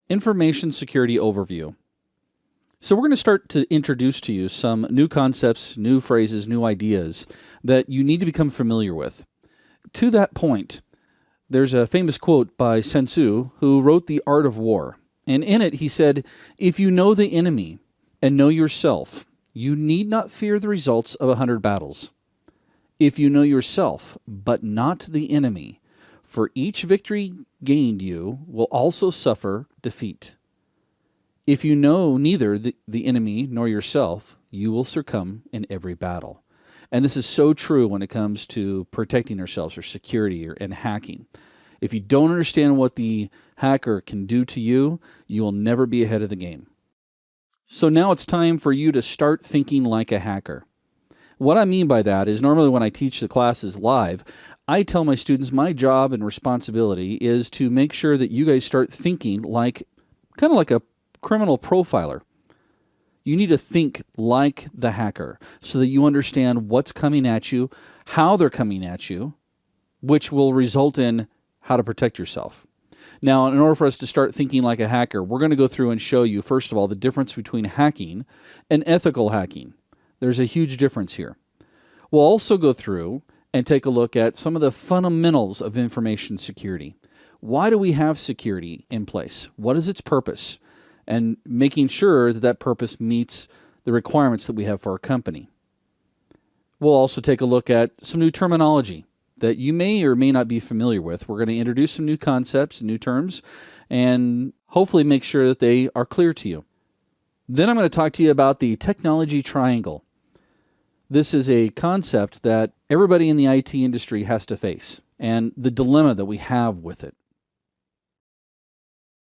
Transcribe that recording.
Information security overview. So we're going to start to introduce to you some new concepts, new phrases, new ideas that you need to become familiar with. To that point, there's a famous quote by Sun Tzu, who wrote The Art of War. And in it, he said, "If you know the enemy and know yourself, you need not fear the results of 100 battles. If you know yourself, but not the enemy, for each victory gained you will also suffer defeat. If you know neither the enemy nor yourself, you will succumb in every battle." And this is so true when it comes to protecting ourselves or security and hacking. If you don't understand what the hacker can do to you, you will never be ahead of the game. So now it's time for you to start thinking like a hacker. What I mean by that is normally when I teach the classes live, I tell my students my job and responsibility is to make sure that you guys start thinking like kind of like a criminal profiler. You need to think like the hacker so that you understand what's coming at you, how they're coming at you, which will result in how to protect yourself. Now, in order for us to start thinking like a hacker, we're going to go through and show you, first of all, the difference between hacking and ethical hacking. There's a huge difference here. We'll also go through and take a look at some of the fundamentals of information security. Why do we have security in place? What is its purpose? And making sure that that purpose meets the requirements that we have for our company. We'll also take a look at some new terminology that you may or may not be familiar with. We're going to introduce some new concepts, new terms, and hopefully make sure that they are clear to you. Then I'm going to talk to you about the technology triangle. This is a concept that everybody in the IT industry has to face, and the dilemma that we have with it.